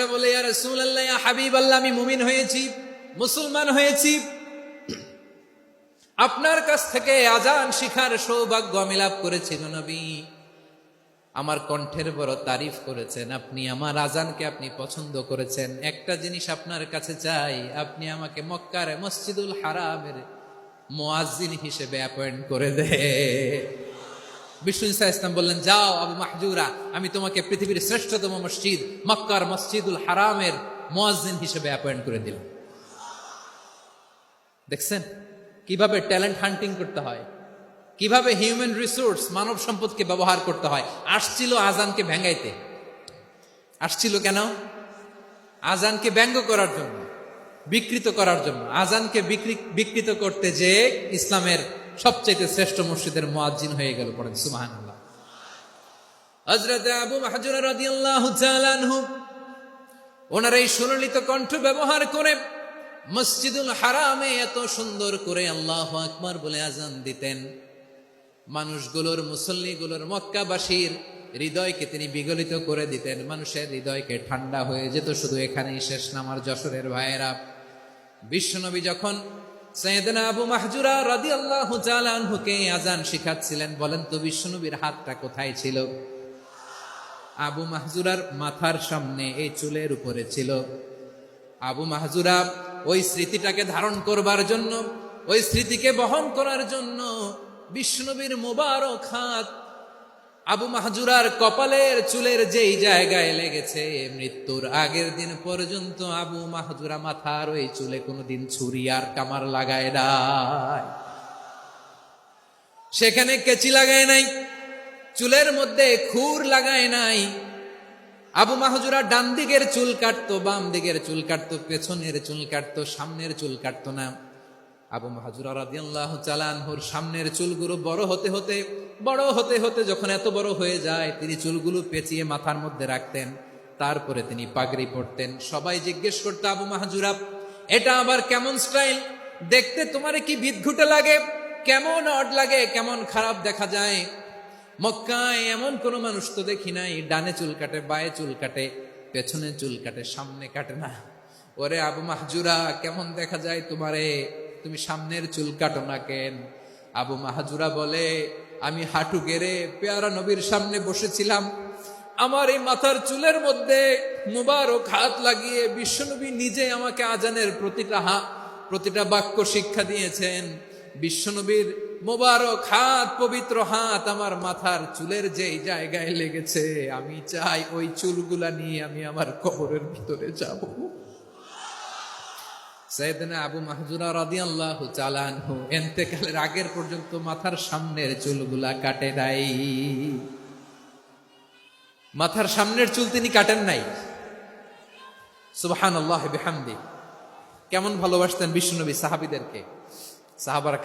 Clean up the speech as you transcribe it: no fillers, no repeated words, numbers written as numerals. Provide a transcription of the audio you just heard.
সাহাবীরা বলে, ইয়া রাসূলুল্লাহ, ইয়া হাবিবাল্লাহ, আমি মুমিন হয়েছি, মুসলমান হয়েছি, আপনার কাছ থেকে আজান শিখার সৌভাগ্য আমি লাভ করেছি গো নবী। আমার কণ্ঠের বড় তারিফ করেছেন আপনি, আমার আজানকে আপনি পছন্দ করেছেন। একটা জিনিস আপনার কাছে চাই, আপনি আমাকে মক্কার মসজিদুল হারামের মুয়াজ্জিন হিসেবে অ্যাপয়েন্ট করে দে। বিষ্ণু ইসা ইসলাম বললেন, যাও আবু মাহজুরা, আমি তোমাকে পৃথিবীর শ্রেষ্ঠতম মসজিদ মক্কার মসজিদুল হারামের মুয়াজ্জিন হিসেবে অ্যাপয়েন্ট করে দিলাম। দেখছেন কিভাবে ট্যালেন্ট হান্টিং করতে হয়, কিভাবে হিউম্যান রিসোর্স মানব সম্পদকে ব্যবহার করতে হয়। আসছিল আজানকে ভেঙ্গাইতে, আসছিল কেন? আজানকে ব্যঙ্গ করার জন্য, বিকৃত করার জন্য। আজানকে বিকৃত করতে যে ইসলামের সবচেয়ে শ্রেষ্ঠ মসজিদের মুয়াজ্জিন হয়ে গেল। পড়েন সুবহানাল্লাহ। হযরত আবু মাহজুরা রাদিয়াল্লাহু তাআলা আনহু ওনার এই সুললিত কণ্ঠ ব্যবহার করে মসজিদুল হারামে এত সুন্দর করে আল্লাহু আকবার বলে আজান দিতেন। মানুষগুলোর, মুসল্লিগুলোর, মক্কাবাসীর হৃদয়কে তিনি বিগলিত করে দিতেন। মানুষের হৃদয়কে ঠান্ডা হয়ে যেত। শুধু এখানেই শেষ না আমার যশোরের ভাইয়েরা। বিশ্বনবী যখন সাইয়েদনা আবু মাহজুরা রাদিয়াল্লাহু তাআলা আনহুকে আজান শিখাচ্ছিলেন, বলেন তো বিশ্বনবীর হাতটা কোথায় ছিল? আবু মাহজুরার মাথার সামনে, এই চুলের উপরে ছিল। আবু মাহজুরা ওই স্মৃতিটাকে ধারণ করবার জন্য, ওই স্মৃতিকে বহন করার জন্য বিশ্বনবীর মোবারক হাত আবু মাহজুরার কপালের চুলের যেই জায়গায় লেগেছে, মৃত্যুর আগের দিন পর্যন্ত আবু মাহজুরা মাথার ওই চুলে কোনোদিন ছুরি আর কামার লাগায় নাই, সেখানে কেচি লাগায় নাই, চুলের মধ্যে খুর লাগায় নাই। আবু মাহজুরা ডান দিকের চুল কাটতো, বাম দিকের চুল কাটতো, পেছনের চুল কাটতো, সামনের চুল কাটতো না। আবু মাহজুরা রাদিয়াল্লাহু তাআলা আনহুর সামনের চুলগুলো বড় হতে হতে যখন এত বড় হয়ে যায়, তিনি চুলগুলো পেঁচিয়ে মাথার মধ্যে রাখতেন। তারপরে তিনি পাগড়ি পরতেন। সবাই জিজ্ঞেস করতো, আবু মাহজুরা, এটা আবার কেমন স্টাইল? দেখতে তোমারে কি বিদঘুটে লাগে? কেমন অড লাগে? কেমন খারাপ দেখা যায়? মক্কায় এমন কোন মানুষ তো দেখি নাই, ডানে চুল কাটে, বায়ে চুল কাটে, পেছনে চুল কাটে, সামনে কাটে না। ওরে আবু মাহজুরা, কেমন দেখা যায় তোমারে? তুমি সামনের চুল কাটো না কেন? আবু মাহজুরা বলে, আমি হাঁটু গেড়ে পেয়ারা নবীর সামনে বসেছিলাম, আমার এই মাথার চুলের মধ্যে মুবারক হাত লাগিয়ে বিশ্বনবী নিজে আমাকে আজানের প্রতিটা বাক্য শিক্ষা দিয়েছেন। বিশ্বনবীর মোবারক হাত, পবিত্র হাত আমার মাথার চুলের যেই জায়গায় লেগেছে, আমি চাই ওই চুলগুলা নিয়ে আমি আমার কবরের ভিতরে যাব। সাইয়েদনা আবু মাহজুরা রাদিয়াল্লাহু তাআলা আনহু ইন্তেকালের আগের পর্যন্ত মাথার সামনের চুলগুলা কাটে নাই। মাথার সামনের চুল তিনি কাটেন নাই। সুবহানাল্লাহি বিহামদি। কেমন ভালোবাসতেন বিশ্বনবী সাহাবীদেরকে, সাহাবারা।